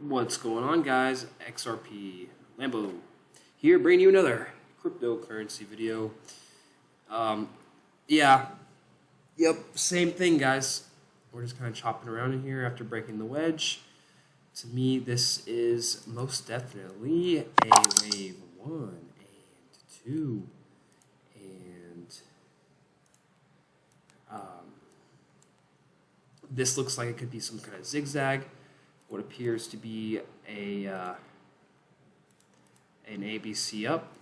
What's going on, guys? XRP Lambo here, bringing you another cryptocurrency video. Yeah, yep, same thing, guys. We're just kind of chopping around in here after breaking the wedge. To me, this is most definitely a wave 1 and 2, and this looks like it could be some kind of zigzag. What appears to be an ABC up,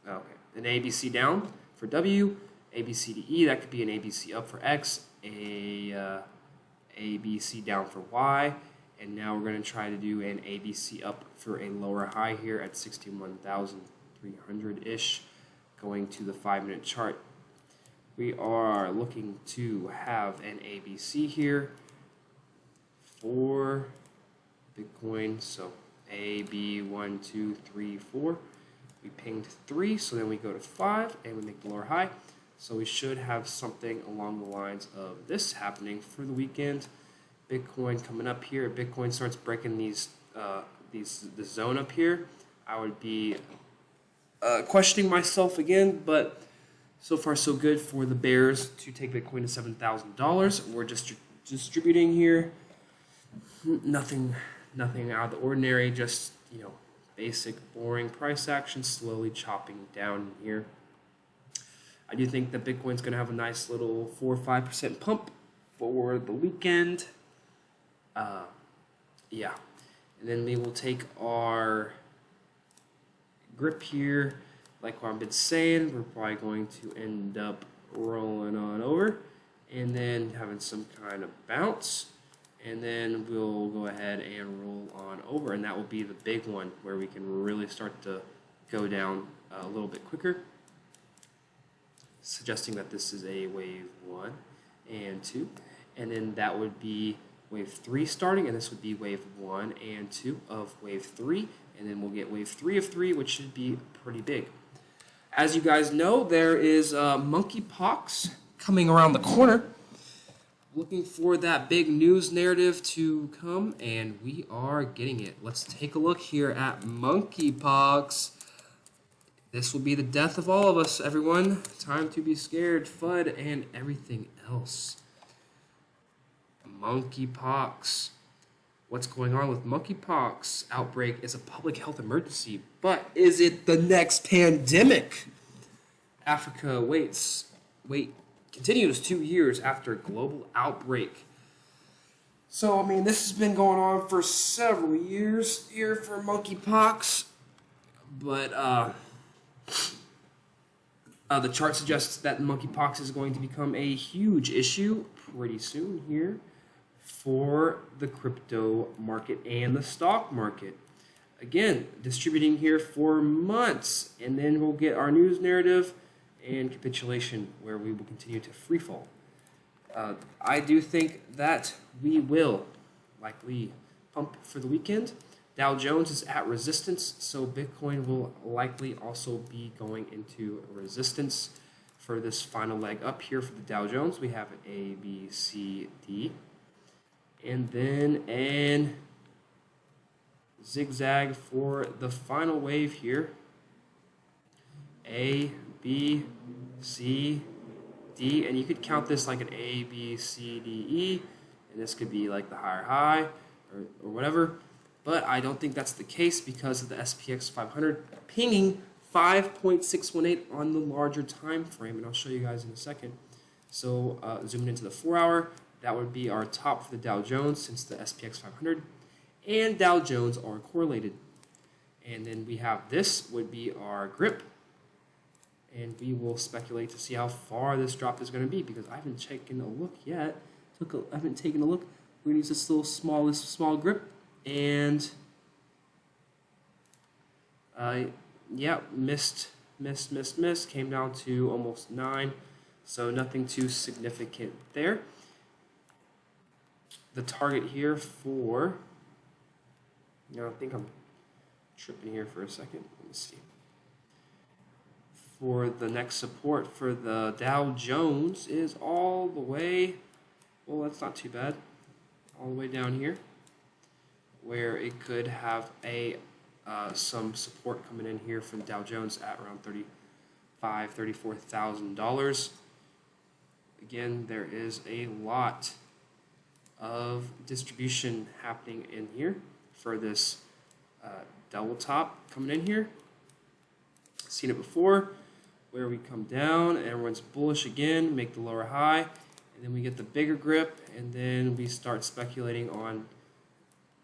okay, an ABC down for W, ABC to E, that could be an ABC up for X, ABC down for Y, and now we're going to try to do an ABC up for a lower high here at 61,300-ish, going to the 5-minute chart. We are looking to have an ABC here for Bitcoin. So A, B, 1, 2, 3, 4. We pinged 3, so then we go to 5 and we make the lower high. So we should have something along the lines of this happening for the weekend. Bitcoin coming up here. If Bitcoin starts breaking this zone up here, I would be questioning myself again, but so far so good for the bears to take Bitcoin to $7,000. We're just distributing here. Nothing out of the ordinary, just, basic boring price action, slowly chopping down here. I do think that Bitcoin's going to have a nice little 4 or 5% pump for the weekend. Yeah, and then we will take our grip here. Like what I've been saying, we're probably going to end up rolling on over and then having some kind of bounce. And then we'll go ahead and roll on over, and that will be the big one where we can really start to go down a little bit quicker, suggesting that this is a wave 1 and 2, and then that would be wave 3 starting, and this would be wave 1 and 2 of wave 3, and then we'll get wave 3 of 3, which should be pretty big. As you guys know, there is monkeypox coming around the corner. Looking for that big news narrative to come, and we are getting it. Let's take a look here at monkeypox. This will be the death of all of us, everyone. Time to be scared, FUD, and everything else. Monkeypox. What's going on with monkeypox outbreak is a public health emergency, but is it the next pandemic? Africa continues 2 years after a global outbreak. So, this has been going on for several years here for monkeypox, but the chart suggests that monkeypox is going to become a huge issue pretty soon here for the crypto market and the stock market. Again, distributing here for months, and then we'll get our news narrative and capitulation where we will continue to freefall. I do think that we will likely pump for the weekend. Dow Jones is at resistance, so Bitcoin will likely also be going into resistance for this final leg up here for the Dow Jones. We have an A, B, C, D, and then an zigzag for the final wave here. A, B, C, D, and you could count this like an A, B, C, D, E, and this could be like the higher high or whatever, but I don't think that's the case because of the SPX 500 pinging 5.618 on the larger time frame, and I'll show you guys in a second. So zooming into the 4-hour, that would be our top for the Dow Jones since the SPX 500 and Dow Jones are correlated. And then we have this would be our grip, and we will speculate to see how far this drop is going to be because I haven't taken a look yet. I haven't taken a look. We're going to use this little small grip, and yeah, missed, came down to almost 9, so nothing too significant there. The target here for, I think I'm tripping here for a second. Let me see. For the next support for the Dow Jones is all the way, well, that's not too bad, all the way down here. where it could have a some support coming in here for the Dow Jones at around $34,000. Again, there is a lot of distribution happening in here for this double top coming in here. Seen it before, where we come down and everyone's bullish again, make the lower high, and then we get the bigger grip, and then we start speculating on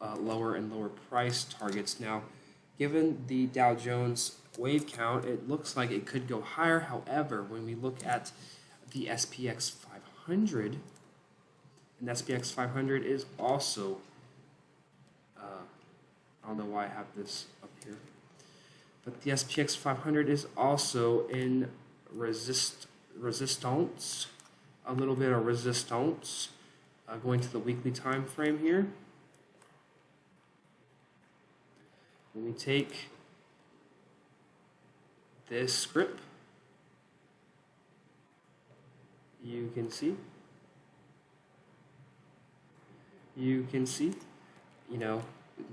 lower and lower price targets. Now, given the Dow Jones wave count, it looks like it could go higher. However, when we look at the SPX 500, and SPX 500 is also, I don't know why I have this up here, but the SPX 500 is also in resistance, a little bit of resistance, going to the weekly time frame here. When we take this script, you can see, you know,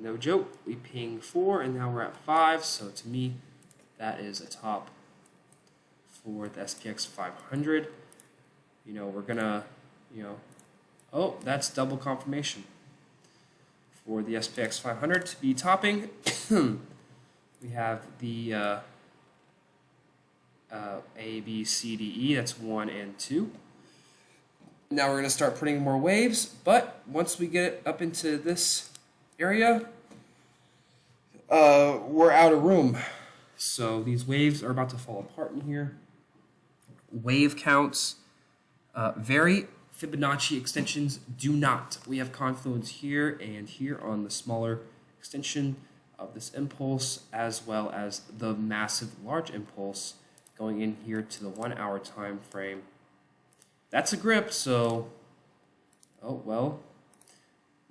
no joke, we ping 4 and now we're at 5, so to me that is a top for the SPX 500. You know, we're gonna, oh, that's double confirmation for the SPX 500 to be topping. We have the A, B, C, D, E, that's 1 and 2. Now we're going to start putting more waves, but once we get up into this area, we're out of room. So these waves are about to fall apart in here. Wave counts vary. Fibonacci extensions do not. We have confluence here and here on the smaller extension of this impulse, as well as the massive large impulse going in here to the 1 hour time frame. That's a grip, so, oh well,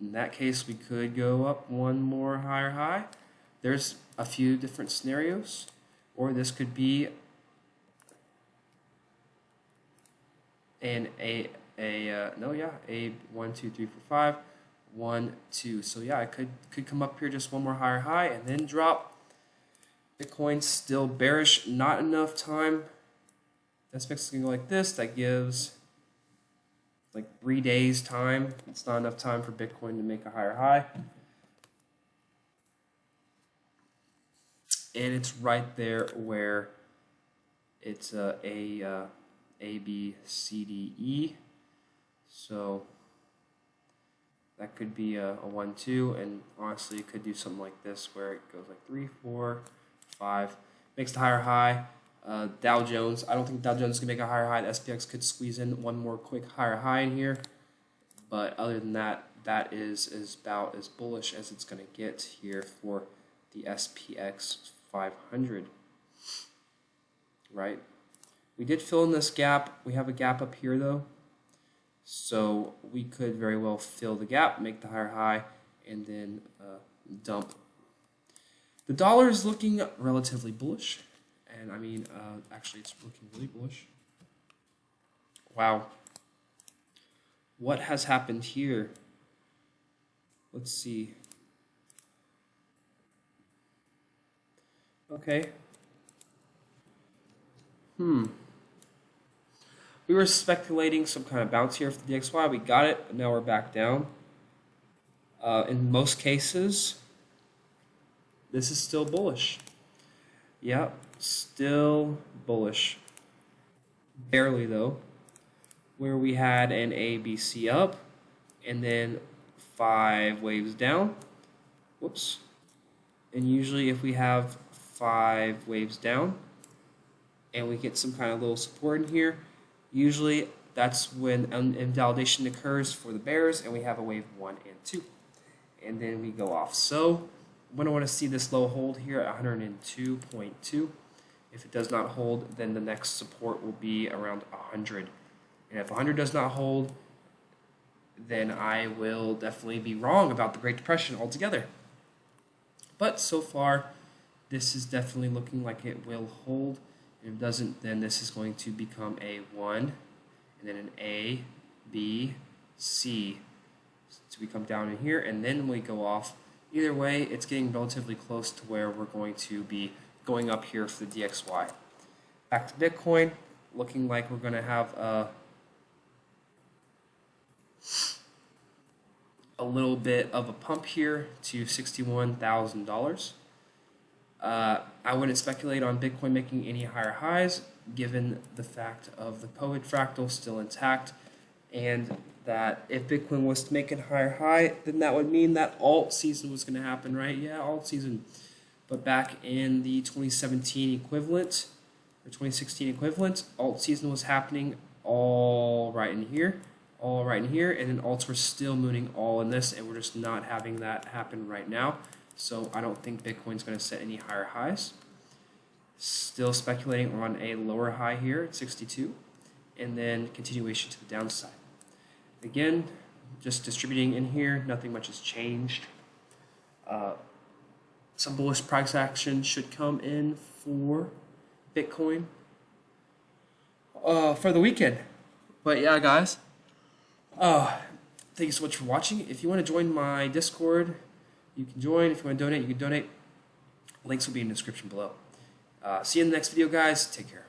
in that case we could go up one more higher high. There's a few different scenarios, or this could be a 1, 2, 3, 4, 5, 1, 2. So yeah, I could come up here just one more higher high and then drop. Bitcoin still bearish, not enough time. That's going to go like this. That gives like 3 days time. It's not enough time for Bitcoin to make a higher high. And it's right there where it's A, B, C, D, E. So that could be a 1, 2, and honestly, it could do something like this where it goes like 3, 4, 5, makes the higher high. Dow Jones, I don't think Dow Jones can make a higher high. The SPX could squeeze in one more quick higher high in here, but other than that, that is about as bullish as it's going to get here for the SPX 500. Right? We did fill in this gap. We have a gap up here though, so we could very well fill the gap, make the higher high, and then dump. The dollar is looking relatively bullish, and I mean, actually it's looking really bullish. Wow. What has happened here? Let's see. Okay. We were speculating some kind of bounce here for the DXY. We got it, and now we're back down. In most cases, this is still bullish. Yep, still bullish. Barely though. Where we had an ABC up, and then 5 waves down. Whoops. And usually if we have 5 waves down, and we get some kind of little support in here, usually that's when invalidation occurs for the bears, and we have a wave 1 and 2. And then we go off. So when I want to see this low hold here at 102.2. If it does not hold, then the next support will be around 100. And if 100 does not hold, then I will definitely be wrong about the Great Depression altogether. But so far, this is definitely looking like it will hold. If it doesn't, then this is going to become a 1, and then an A, B, C. So we come down in here, and then we go off Either way, it's getting relatively close to where we're going to be going up here for the DXY. Back to Bitcoin, looking like we're going to have a little bit of a pump here to $61,000. I wouldn't speculate on Bitcoin making any higher highs, given the fact of the COVID fractal still intact, and that if Bitcoin was to make a higher high, then that would mean that alt season was going to happen, right? Yeah, alt season. But back in the 2017 equivalent, or 2016 equivalent, alt season was happening all right in here, and then alts were still mooning all in this, and we're just not having that happen right now. So I don't think Bitcoin's going to set any higher highs. Still speculating on a lower high here at 62, and then continuation to the downside. Again, just distributing in here, nothing much has changed. Some bullish price action should come in for Bitcoin for the weekend. But yeah, guys, thank you so much for watching. If you want to join my Discord, you can join. If you want to donate, you can donate. Links will be in the description below. See you in the next video, guys. Take care.